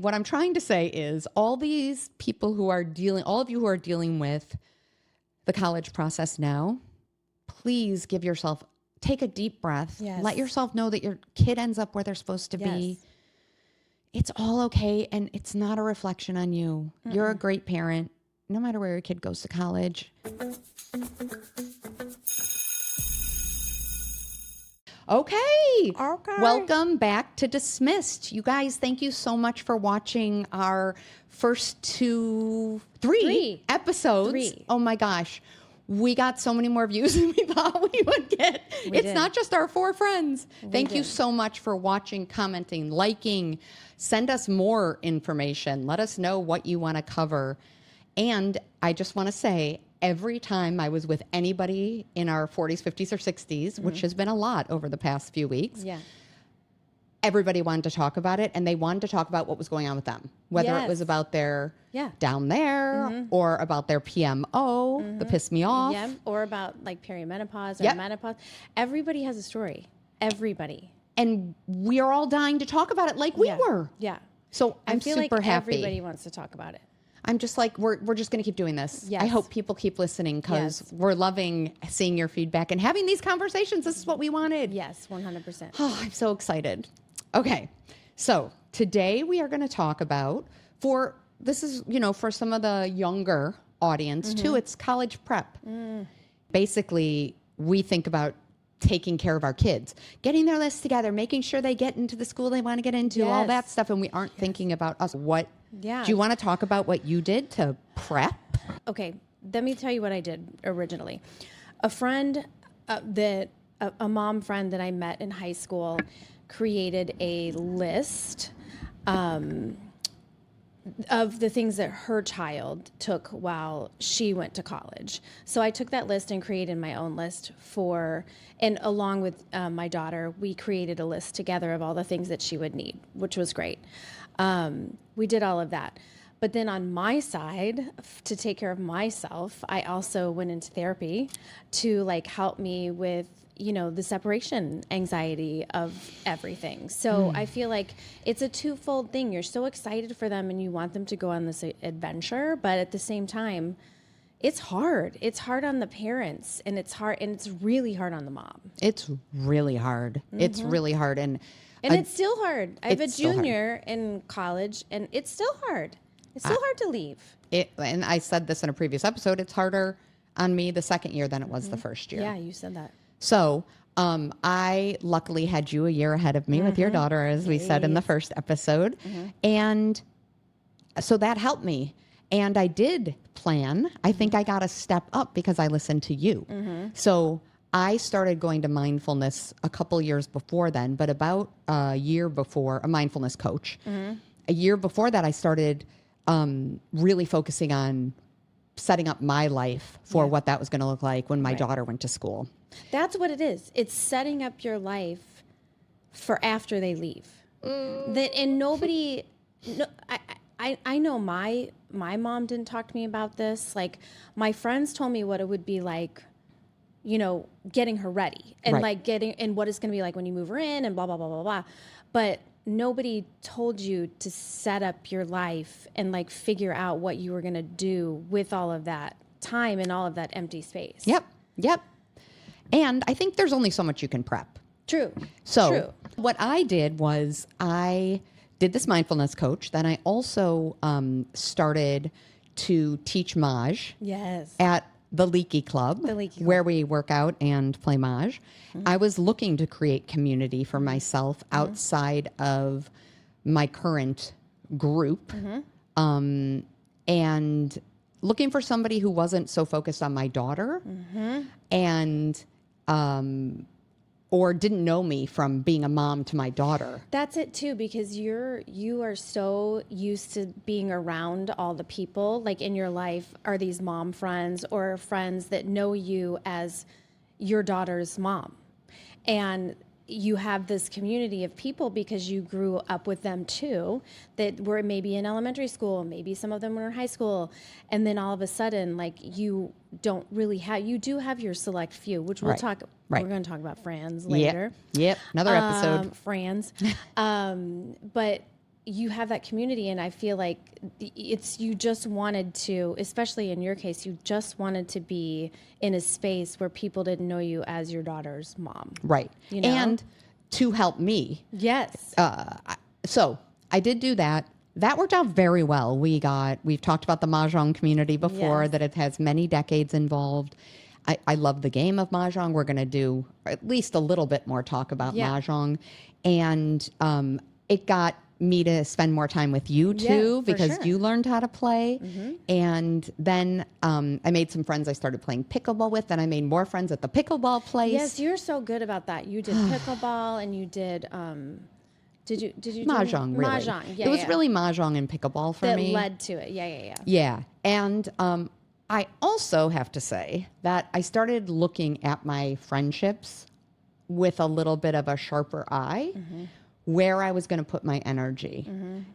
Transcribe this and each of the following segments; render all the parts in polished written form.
What I'm trying to say is all of you who are dealing with the college process now, please take a deep breath. Yes. Let yourself know that your kid ends up where they're supposed to be. It's all okay. And it's not a reflection on you. You're a great parent, no matter where your kid goes to college. Okay. Welcome back to Dismissed. You guys, thank you so much for watching our first three episodes. 3. Oh my gosh. We got so many more views than we thought we would get. It's not just our 4 friends. Thank you so much for watching, commenting, liking. Send us more information. Let us know what you want to cover. And I just want to say, every time I was with anybody in our 40s, 50s, or 60s, which has been a lot over the past few weeks, everybody wanted to talk about it, and they wanted to talk about what was going on with them, whether it was about their down there or about their PMO, the piss me off. Or about like perimenopause or menopause. Everybody has a story. Everybody. And we are all dying to talk about it like we were. Yeah. So I'm super like happy. Everybody wants to talk about it. I'm just like, we're just going to keep doing this. Yes. I hope people keep listening because we're loving seeing your feedback and having these conversations. This is what we wanted. Yes, 100%. Oh, I'm so excited. Okay. So today we are going to talk about for some of the younger audience too, it's college prep. Basically, we think about taking care of our kids, getting their lists together, making sure they get into the school they want to get into, all that stuff. And we aren't thinking about us. Do you want to talk about what you did to prep? Okay. Let me tell you what I did originally. A friend, a mom friend that I met in high school created a list of the things that her child took while she went to college. So I took that list and created my own list and along with my daughter, we created a list together of all the things that she would need, which was great. We did all of that. But then on my side, to take care of myself, I also went into therapy to help me with the separation anxiety of everything. So I feel like it's a twofold thing. You're so excited for them and you want them to go on this adventure, but at the same time, it's hard. It's hard on the parents and it's really hard on the mom. It's really hard. It's really hard. And it's still hard. I have a junior in college and it's still hard. It's still hard to leave. And I said this in a previous episode, it's harder on me the second year than it was the first year. Yeah, you said that. So I luckily had you a year ahead of me with your daughter, as we said in the first episode. And so that helped me. And I did plan. I think I got a step up because I listened to you. So I started going to mindfulness a couple years before then, but about a year before, a mindfulness coach. A year before that, I started really focusing on setting up my life for what that was going to look like when my daughter went to school. That's what it is. It's setting up your life for after they leave. And nobody, I know my mom didn't talk to me about this. Like my friends told me what it would be like, getting her ready and and what it's going to be like when you move her in and blah, blah, blah, blah, blah. But nobody told you to set up your life and figure out what you were going to do with all of that time and all of that empty space. Yep. And I think there's only so much you can prep. True. So what I did was I did this mindfulness coach. Then I also started to teach Maj at the Leaky Club, where we work out and play Maj. I was looking to create community for myself outside of my current group and looking for somebody who wasn't so focused on my daughter and or didn't know me from being a mom to my daughter. That's it too, because you are so used to being around all the people in your life are these mom friends or friends that know you as your daughter's mom. And you have this community of people because you grew up with them too, that were maybe in elementary school, maybe some of them were in high school. And then all of a sudden, you don't really have, you do have your select few, which we'll talk, we're going to talk about friends later. Yep. Another episode. Friends. But you have that community, and I feel like you just wanted to, especially in your case, you just wanted to be in a space where people didn't know you as your daughter's mom. Right. You know? And to help me. Yes. So I did do that. That worked out very well. We've talked about the Mahjong community before, Yes. that it has many decades involved. I love the game of Mahjong. We're going to do at least a little bit more talk about Mahjong. And it got me to spend more time with you too, because you learned how to play. And then I made some friends I started playing pickleball with, and I made more friends at the pickleball place. Yes, you're so good about that. You did pickleball, and you did did you Mahjong, really. Mahjong. Yeah, it was really Mahjong and pickleball for me. That led to it. Yeah. Yeah. And I also have to say that I started looking at my friendships with a little bit of a sharper eye, where I was going to put my energy.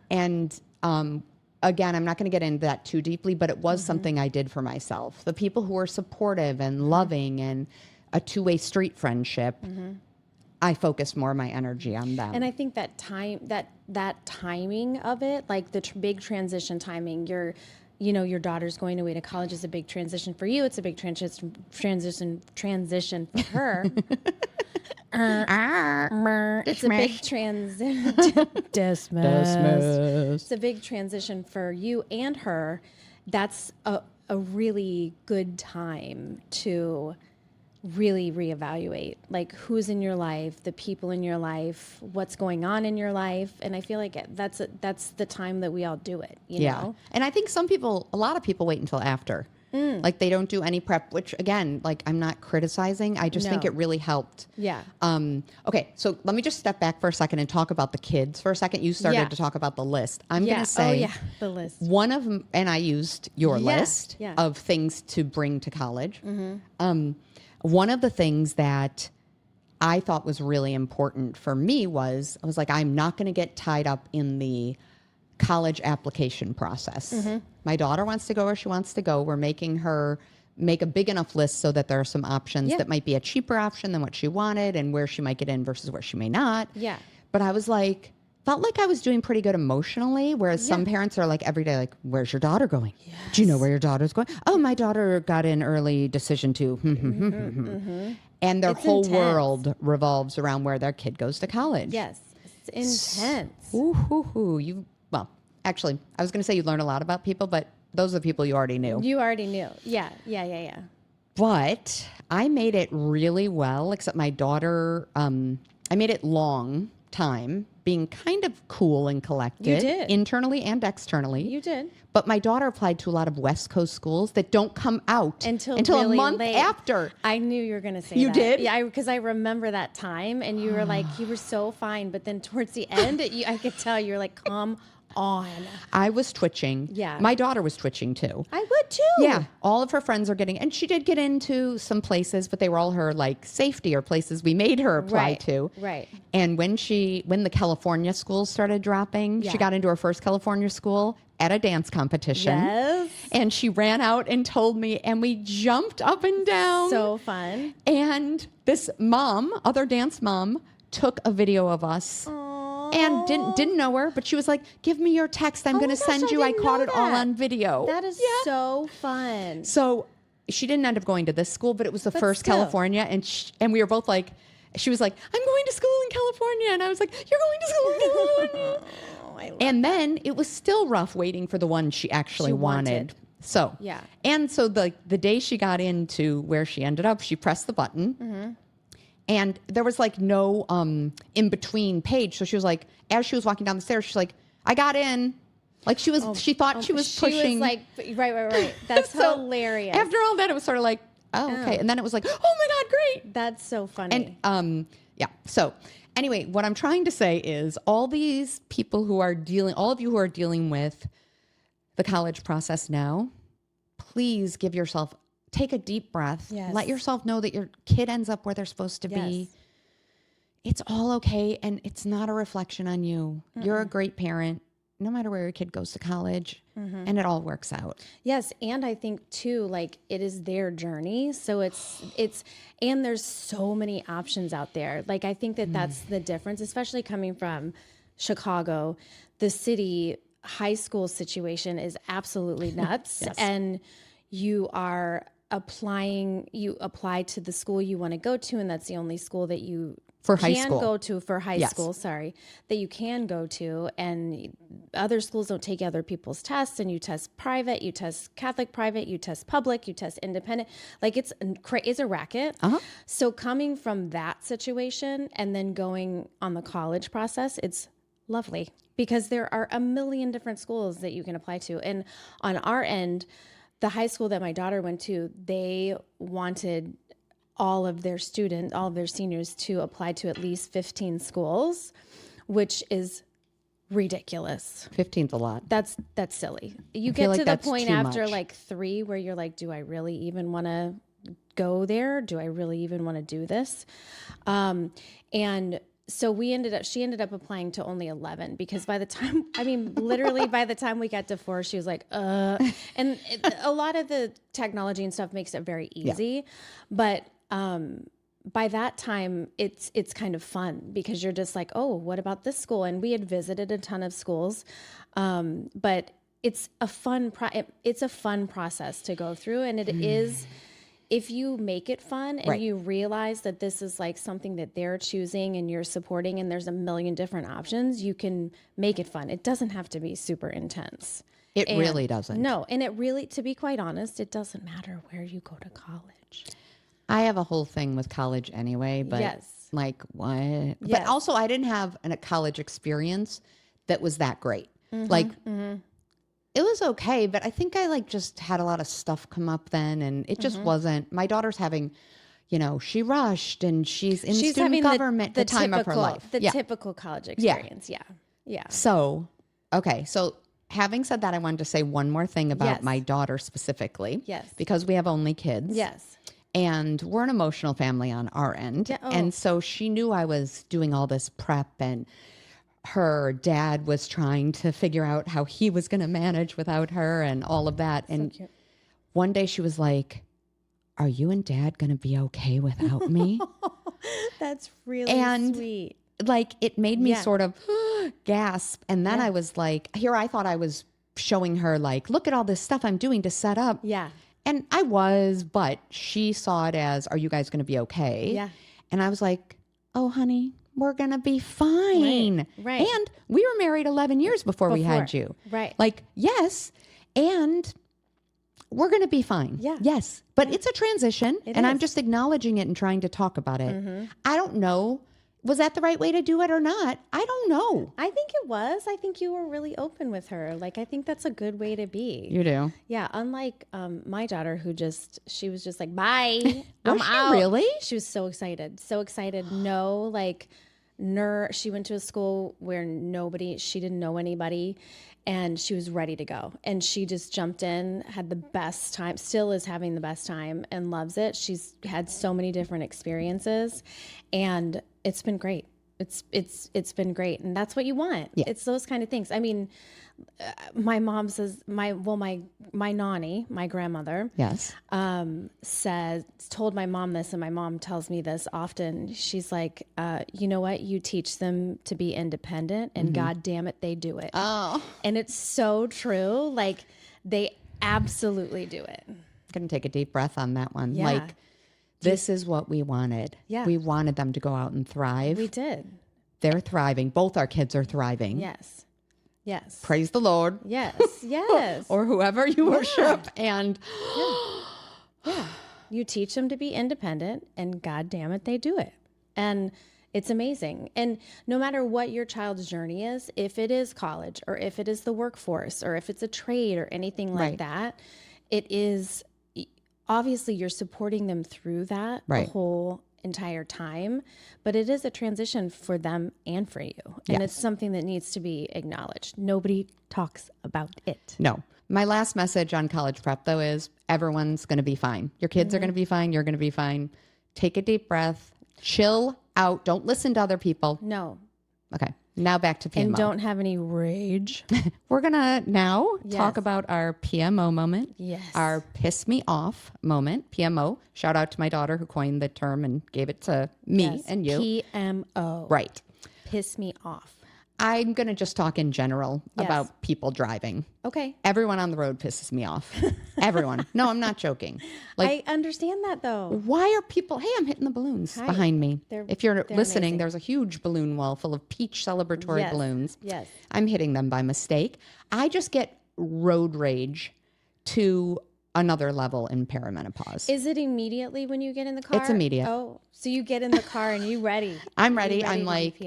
And again, I'm not going to get into that too deeply, but it was something I did for myself. The people who were supportive and loving and a two-way street friendship, I focused more of my energy on them. And I think that timing of it, like the big transition timing, your daughter's going away to college is a big transition for you. It's a big transition for her. It's a big transition. It's a big transition for you and her. That's a really good time to really reevaluate, like who's in your life, the people in your life, what's going on in your life. And I feel like that's the time that we all do it, you know? And I think a lot of people wait until after. Like they don't do any prep, which again, like I'm not criticizing. I just think it really helped. Yeah. Okay, so let me just step back for a second and talk about the kids for a second. You started to talk about the list. I'm going to say the list. One of them, and I used your list of things to bring to college. One of the things that I thought was really important for me was, I was like, I'm not going to get tied up in the college application process. My daughter wants to go where she wants to go. We're making her make a big enough list so that there are some options that might be a cheaper option than what she wanted and where she might get in versus where she may not. Yeah. But I was like, felt like I was doing pretty good emotionally, whereas some parents are like every day, like, where's your daughter going? Yes. Do you know where your daughter's going? Oh, my daughter got an early decision to. And their whole world revolves around where their kid goes to college. Yes. It's intense. Well, actually, I was going to say you learn a lot about people, but those are the people you already knew. You already knew. Yeah. But I made it really well, except my daughter, I made it long time, being kind of cool and collected. You did. Internally and externally. You did. But my daughter applied to a lot of West Coast schools that don't come out until really a month late. after. I knew you were going to say you that. You did? Yeah, because I remember that time, and you were like, you were so fine. But then towards the end, I could tell you were like, come on. I was twitching. Yeah. My daughter was twitching too. I would too. Yeah. All of her friends are getting, and she did get into some places, but they were all her like safety or places we made her apply to. Right. And when the California schools started dropping, she got into her first California school at a dance competition. Yes. And she ran out and told me, and we jumped up and down. So fun. And this other dance mom, took a video of us. And didn't know her, but she was like, give me your text. I'm going to send you. I caught it all on video. That is so fun. So she didn't end up going to this school, but it was the first California. And we were both like, she was like, I'm going to school in California. And I was like, you're going to school in California. And then it was still rough waiting for the one she actually wanted. So, and so the day she got into where she ended up, she pressed the button. And there was like no in between page. So she was like, as she was walking down the stairs, she's like, I got in. Like she thought she was pushing. She was like, right. That's so hilarious. After all that, it was sort of like, oh, okay. And then it was like, oh my God, great. That's so funny. And so anyway, what I'm trying to say is all these people all of you who are dealing with the college process now, please take a deep breath. Yes. Let yourself know that your kid ends up where they're supposed to be. It's all okay. And it's not a reflection on you. You're a great parent, no matter where your kid goes to college, and it all works out. Yes. And I think too, like it is their journey. So and there's so many options out there. Like, I think that's the difference, especially coming from Chicago. the city high school situation is absolutely nuts. Yes. And you apply to the school you want to go to, and that's the only school that you For high can school. go to for high Yes. school, that you can go to. And other schools don't take other people's tests, and you test private, you test Catholic private, you test public, you test independent. Like it's a racket. So coming from that situation and then going on the college process, it's lovely because there are a million different schools that you can apply to. And on our end, the high school that my daughter went to, they wanted all of their seniors to apply to at least 15 schools, which is ridiculous. 15's a lot. That's silly. You feel get like to the that's point too after much. like 3 where you're like, do I really even want to go there? Do I really even want to do this? And so she ended up applying to only 11 because literally by the time we got to 4, she was like, and a lot of the technology and stuff makes it very easy. But, by that time it's kind of fun because you're just like, oh, what about this school? And we had visited a ton of schools. But it's a fun process to go through. And it is, if you make it fun and you realize that this is like something that they're choosing and you're supporting and there's a million different options, you can make it fun. It doesn't have to be super intense. It really doesn't. No. And it really, to be quite honest, it doesn't matter where you go to college. I have a whole thing with college anyway, but Yes. like what? Yes. But also I didn't have a college experience that was that great. It was okay, but I think I just had a lot of stuff come up then, and it just wasn't. My daughter's having, she rushed, and she's in student having government the time of her life. The typical college experience. Yeah. So, okay. So having said that, I wanted to say one more thing about Yes. my daughter specifically. Yes. Because we have only kids. Yes. And we're an emotional family on our end. Yeah, oh. And so she knew I was doing all this prep, and her dad was trying to figure out how he was going to manage without her and all of that. And cute. one day she was like, are you and dad going to be okay without me? That's really And sweet. It made me Yeah. sort of gasp. And then I was like, I thought I was showing her look at all this stuff I'm doing to set up. Yeah. And I was, but she saw it as, are you guys going to be okay? Yeah. And I was like, oh, honey, we're going to be fine. Right. And we were married 11 years before we had you. Right. Yes. And we're going to be fine. Yeah. Yes. But it's a transition. And I'm is. just acknowledging it and trying to talk about it. I don't know. Was that the right way to do it or not? I don't know. I think it was. I think you were really open with her. I think that's a good way to be. You do? Yeah. Unlike my daughter she was just like, bye. I'm Was she out. really? She was so excited. So excited. No, she went to a school where she didn't know anybody, and she was ready to go. And she just jumped in, had the best time, still is having the best time, and loves it. She's had so many different experiences, and it's been great. It's been great, and that's what you want. Yeah. It's those kind of things. I mean, my mom says my nanny, my grandmother, Yes. told my mom this, and my mom tells me this often. She's like, you know what? You teach them to be independent, and God damn it, they do it. Oh. And it's so true. They absolutely do it. I'm going to take a deep breath on that one. Yeah. This is what we wanted. Yeah. We wanted them to go out and thrive. We did. They're thriving. Both our kids are thriving. Yes. Yes. Praise the Lord. Yes. Yes. Or whoever you worship. And Yeah. You teach them to be independent, and God damn it, they do it. And it's amazing. And no matter what your child's journey is, if it is college or if it is the workforce or if it's a trade or anything like Right. that, it is obviously you're supporting them through that Right. the whole entire time, but it is a transition for them and for you. And it's something that needs to be acknowledged. Nobody talks about it. no. My last message on college prep, though, is everyone's going to be fine. Your kids are going to be fine. You're going to be fine. Take a deep breath. Chill out. Don't listen to other people. No. Okay. Now back to PMO. And don't have any rage. We're going to now talk Yes. about our PMO moment. Yes. Our piss me off moment. PMO. Shout out to my daughter who coined the term and gave it to me Yes. and you. PMO. Right. Piss me off. I'm going to just talk in general about people driving. Okay. Everyone on the road pisses me off. Everyone. No, I'm not joking. Like, I understand that though. Why are people, hey, I'm hitting the balloons behind me. If you're listening, amazing. there's a huge balloon wall full of peach celebratory balloons. Yes. I'm hitting them by mistake. I just get road rage to another level in perimenopause. Is it immediately when you get in the car? It's immediate. Oh, so you get in the car and you ready. I'm ready. I'm like,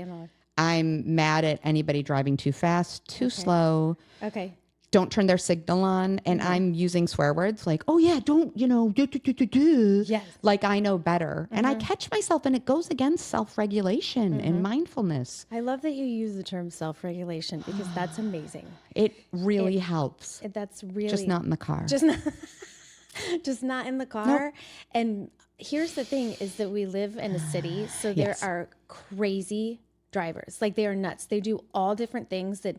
I'm mad at anybody driving too fast, too slow. Okay. Don't turn their signal on. And I'm using swear words like, oh yeah, don't, do. Yes. Like I know better. And I catch myself and it goes against self-regulation and mindfulness. I love that you use the term self-regulation because that's amazing. It really helps. That's really. Just not in the car. Just not in the car. Nope. And here's the thing is that we live in a city. So there are crazy drivers. Like they are nuts. They do all different things that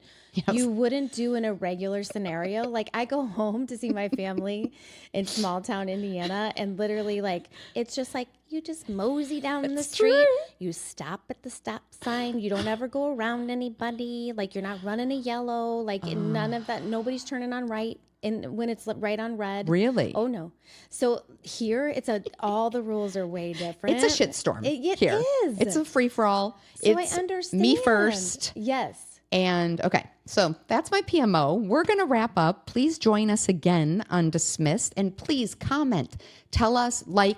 you wouldn't do in a regular scenario. Like I go home to see my family in small town Indiana and literally like, it's just like, you just mosey down the street. True. You stop at the stop sign. You don't ever go around anybody. Like you're not running a yellow, like none of that. Nobody's turning on right. And when it's right on red. Really? Oh no. So here all the rules are way different. It's a shitstorm. It here. Is. It's a free for all. So it's I understand. Me first. Yes. And okay, so that's my PMO. We're going to wrap up. Please join us again on Dismissed and please comment. Tell us, like,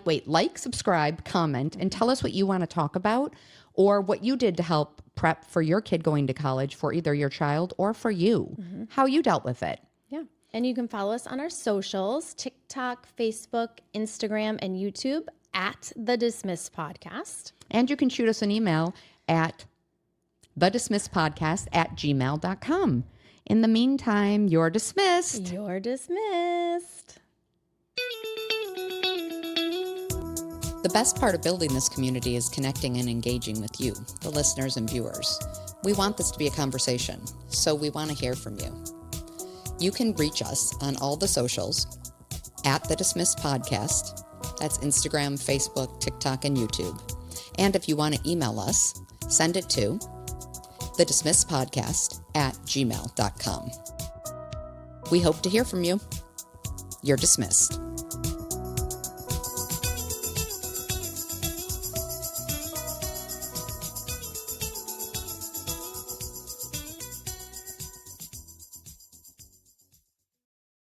subscribe, comment, and tell us what you want to talk about or what you did to help prep for your kid going to college for either your child or for you, how you dealt with it. Yeah. And you can follow us on our socials, TikTok, Facebook, Instagram, and YouTube at The Dismissed Podcast. And you can shoot us an email at thedismissedpodcast@gmail.com. In the meantime, you're dismissed. You're dismissed. The best part of building this community is connecting and engaging with you, the listeners and viewers. We want this to be a conversation, so we want to hear from you. You can reach us on all the socials at The Dismissed Podcast. That's Instagram, Facebook, TikTok, and YouTube. And if you want to email us, send it to thedismissedpodcast@gmail.com. We hope to hear from you. You're dismissed.